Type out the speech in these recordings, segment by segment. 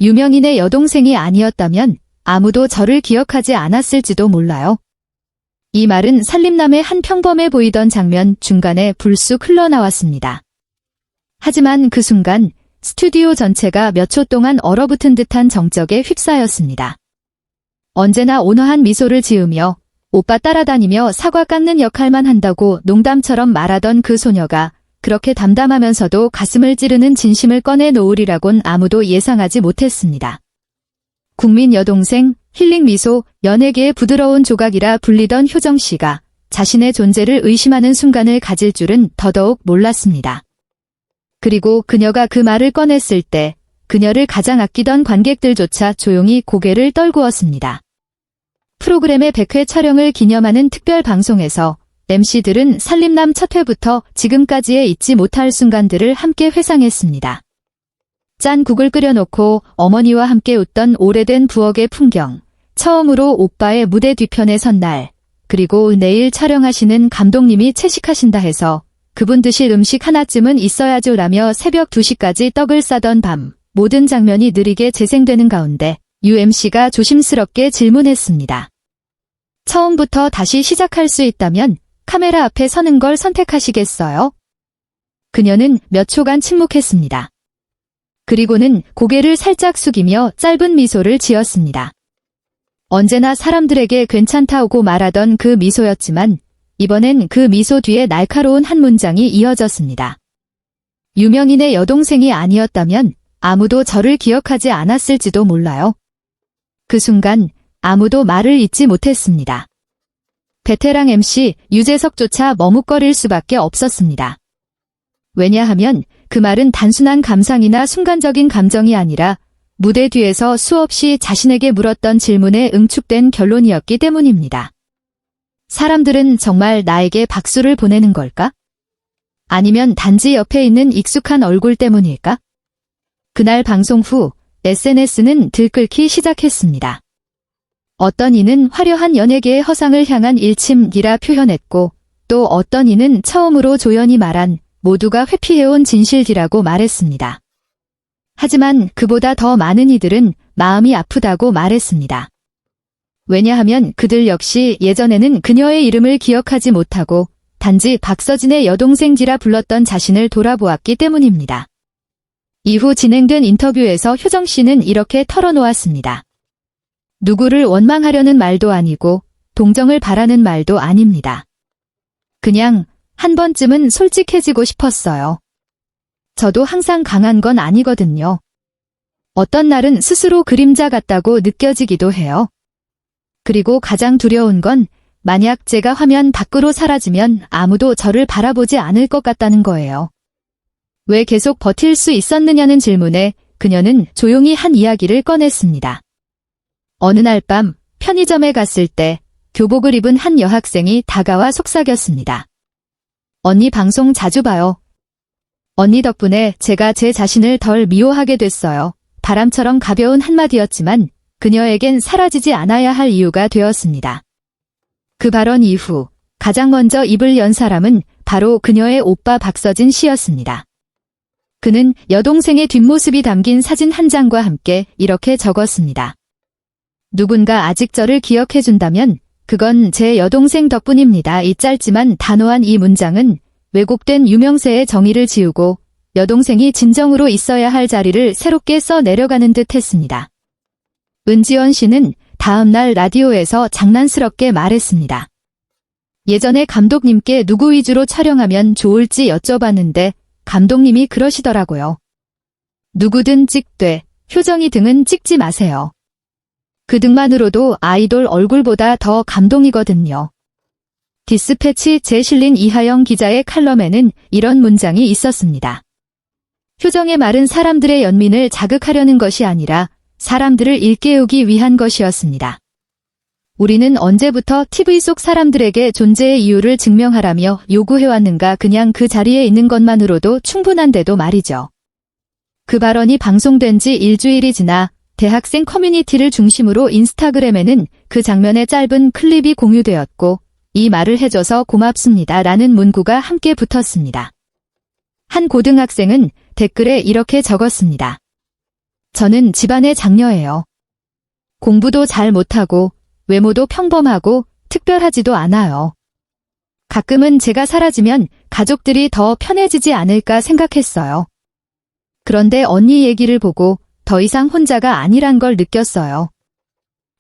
유명인의 여동생이 아니었다면 아무도 저를 기억하지 않았을지도 몰라요. 이 말은 살림남의 한 평범해 보이던 장면 중간에 불쑥 흘러나왔습니다. 하지만 그 순간 스튜디오 전체가 몇 초 동안 얼어붙은 듯한 정적에 휩싸였습니다. 언제나 온화한 미소를 지으며 오빠 따라다니며 사과 깎는 역할만 한다고 농담처럼 말하던 그 소녀가 그렇게 담담하면서도 가슴을 찌르는 진심을 꺼내놓으리라곤 아무도 예상하지 못했습니다. 국민 여동생, 힐링 미소, 연예계의 부드러운 조각이라 불리던 효정씨가 자신의 존재를 의심하는 순간을 가질 줄은 더더욱 몰랐습니다. 그리고 그녀가 그 말을 꺼냈을 때 그녀를 가장 아끼던 관객들조차 조용히 고개를 떨구었습니다. 프로그램의 100회 촬영을 기념하는 특별 방송에서 MC들은 살림남 첫 회부터 지금까지의 잊지 못할 순간들을 함께 회상했습니다. 짠 국을 끓여놓고 어머니와 함께 웃던 오래된 부엌의 풍경, 처음으로 오빠의 무대 뒤편에 선 날, 그리고 내일 촬영하시는 감독님이 채식하신다 해서 그분 드실 음식 하나쯤은 있어야죠라며 새벽 2시까지 떡을 싸던 밤, 모든 장면이 느리게 재생되는 가운데 UMC가 조심스럽게 질문했습니다. 처음부터 다시 시작할 수 있다면 카메라 앞에 서는 걸 선택하시겠어요? 그녀는 몇 초간 침묵했습니다. 그리고는 고개를 살짝 숙이며 짧은 미소를 지었습니다. 언제나 사람들에게 괜찮다고 말하던 그 미소였지만 이번엔 그 미소 뒤에 날카로운 한 문장이 이어졌습니다. 유명인의 여동생이 아니었다면 아무도 저를 기억하지 않았을지도 몰라요. 그 순간 아무도 말을 잇지 못했습니다. 베테랑 MC 유재석조차 머뭇거릴 수밖에 없었습니다. 왜냐하면 그 말은 단순한 감상이나 순간적인 감정이 아니라 무대 뒤에서 수없이 자신에게 물었던 질문에 응축된 결론이었기 때문입니다. 사람들은 정말 나에게 박수를 보내는 걸까? 아니면 단지 옆에 있는 익숙한 얼굴 때문일까? 그날 방송 후 SNS는 들끓기 시작했습니다. 어떤 이는 화려한 연예계의 허상을 향한 일침이라 표현했고 또 어떤 이는 처음으로 조연이 말한 모두가 회피해온 진실이라고 말했습니다. 하지만 그보다 더 많은 이들은 마음이 아프다고 말했습니다. 왜냐하면 그들 역시 예전에는 그녀의 이름을 기억하지 못하고 단지 박서진의 여동생지라 불렀던 자신을 돌아보았기 때문입니다. 이후 진행된 인터뷰에서 효정 씨는 이렇게 털어놓았습니다. 누구를 원망하려는 말도 아니고 동정을 바라는 말도 아닙니다. 그냥 한 번쯤은 솔직해지고 싶었어요. 저도 항상 강한 건 아니거든요. 어떤 날은 스스로 그림자 같다고 느껴지기도 해요. 그리고 가장 두려운 건 만약 제가 화면 밖으로 사라지면 아무도 저를 바라보지 않을 것 같다는 거예요. 왜 계속 버틸 수 있었느냐는 질문에 그녀는 조용히 한 이야기를 꺼냈습니다. 어느 날 밤 편의점에 갔을 때 교복을 입은 한 여학생이 다가와 속삭였습니다. 언니 방송 자주 봐요. 언니 덕분에 제가 제 자신을 덜 미워하게 됐어요. 바람처럼 가벼운 한마디였지만 그녀에겐 사라지지 않아야 할 이유가 되었습니다. 그 발언 이후 가장 먼저 입을 연 사람은 바로 그녀의 오빠 박서진 씨였습니다. 그는 여동생의 뒷모습이 담긴 사진 한 장과 함께 이렇게 적었습니다. 누군가 아직 저를 기억해준다면 그건 제 여동생 덕분입니다. 이 짧지만 단호한 이 문장은 왜곡된 유명세의 정의를 지우고 여동생이 진정으로 있어야 할 자리를 새롭게 써 내려가는 듯 했습니다. 은지원 씨는 다음 날 라디오에서 장난스럽게 말했습니다. 예전에 감독님께 누구 위주로 촬영하면 좋을지 여쭤봤는데 감독님이 그러시더라고요. 누구든 찍되 효정이 등은 찍지 마세요. 그 등만으로도 아이돌 얼굴보다 더 감동이거든요. 디스패치 제 실린 이하영 기자의 칼럼에는 이런 문장이 있었습니다. 효정의 말은 사람들의 연민을 자극하려는 것이 아니라 사람들을 일깨우기 위한 것이었습니다. 우리는 언제부터 TV 속 사람들에게 존재의 이유를 증명하라며 요구해왔는가. 그냥 그 자리에 있는 것만으로도 충분한데도 말이죠. 그 발언이 방송된 지 일주일이 지나 대학생 커뮤니티를 중심으로 인스타그램에는 그 장면의 짧은 클립이 공유되었고 이 말을 해줘서 고맙습니다 라는 문구가 함께 붙었습니다. 한 고등학생은 댓글에 이렇게 적었습니다. 저는 집안의 장녀예요. 공부도 잘 못하고 외모도 평범하고 특별하지도 않아요. 가끔은 제가 사라지면 가족들이 더 편해지지 않을까 생각했어요. 그런데 언니 얘기를 보고 더 이상 혼자가 아니란 걸 느꼈어요.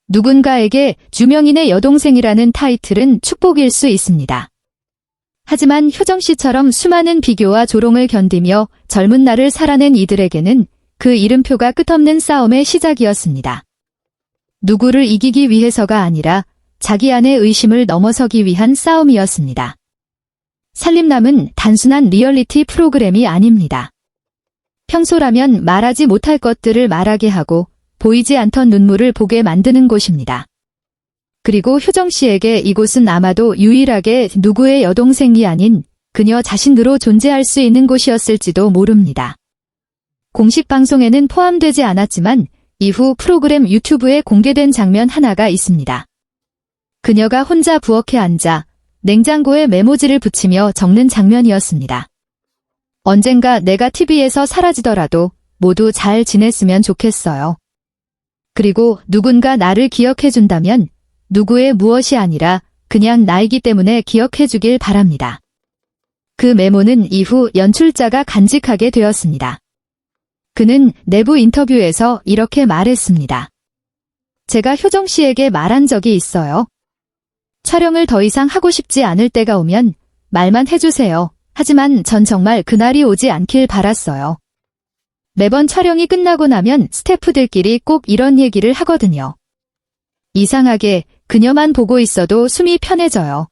누군가에게 유명인의 여동생이라는 타이틀은 축복일 수 있습니다. 하지만 효정 씨처럼 수많은 비교와 조롱을 견디며 젊은 날을 살아낸 이들에게는 그 이름표가 끝없는 싸움의 시작이었습니다. 누구를 이기기 위해서가 아니라 자기 안의 의심을 넘어서기 위한 싸움이었습니다. 살림남은 단순한 리얼리티 프로그램이 아닙니다. 평소라면 말하지 못할 것들을 말하게 하고 보이지 않던 눈물을 보게 만드는 곳입니다. 그리고 효정 씨에게 이곳은 아마도 유일하게 누구의 여동생이 아닌 그녀 자신으로 존재할 수 있는 곳이었을지도 모릅니다. 공식 방송에는 포함되지 않았지만 이후 프로그램 유튜브에 공개된 장면 하나가 있습니다. 그녀가 혼자 부엌에 앉아 냉장고에 메모지를 붙이며 적는 장면이었습니다. 언젠가 내가 TV에서 사라지더라도 모두 잘 지냈으면 좋겠어요. 그리고 누군가 나를 기억해준다면 누구의 무엇이 아니라 그냥 나이기 때문에 기억해주길 바랍니다. 그 메모는 이후 연출자가 간직하게 되었습니다. 그는 내부 인터뷰에서 이렇게 말했습니다. 제가 효정 씨에게 말한 적이 있어요. 촬영을 더 이상 하고 싶지 않을 때가 오면 말만 해주세요. 하지만 전 정말 그날이 오지 않길 바랐어요. 매번 촬영이 끝나고 나면 스태프들끼리 꼭 이런 얘기를 하거든요. 이상하게 그녀만 보고 있어도 숨이 편해져요.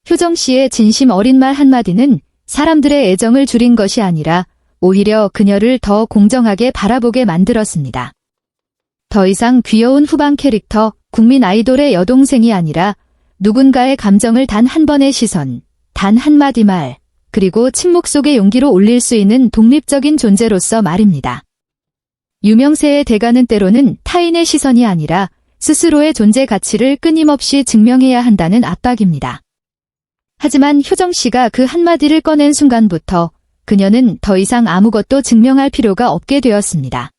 효정 씨의 진심 어린 말 한마디는 사람들의 애정을 줄인 것이 아니라 오히려 그녀를 더 공정하게 바라보게 만들었습니다. 더 이상 귀여운 후방 캐릭터, 국민 아이돌의 여동생이 아니라 누군가의 감정을 단 한 번의 시선, 단 한마디 말, 그리고 침묵 속의 용기로 올릴 수 있는 독립적인 존재로서 말입니다. 유명세의 대가는 때로는 타인의 시선이 아니라 스스로의 존재 가치를 끊임없이 증명해야 한다는 압박입니다. 하지만 효정 씨가 그 한마디를 꺼낸 순간부터 그녀는 더 이상 아무것도 증명할 필요가 없게 되었습니다.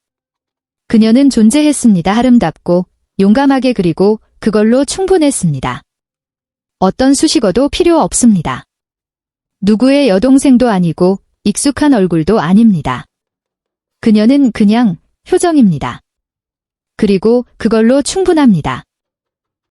그녀는 존재했습니다. 아름답고 용감하게, 그리고 그걸로 충분했습니다. 어떤 수식어도 필요 없습니다. 누구의 여동생도 아니고 익숙한 얼굴도 아닙니다. 그녀는 그냥 효정입니다. 그리고 그걸로 충분합니다.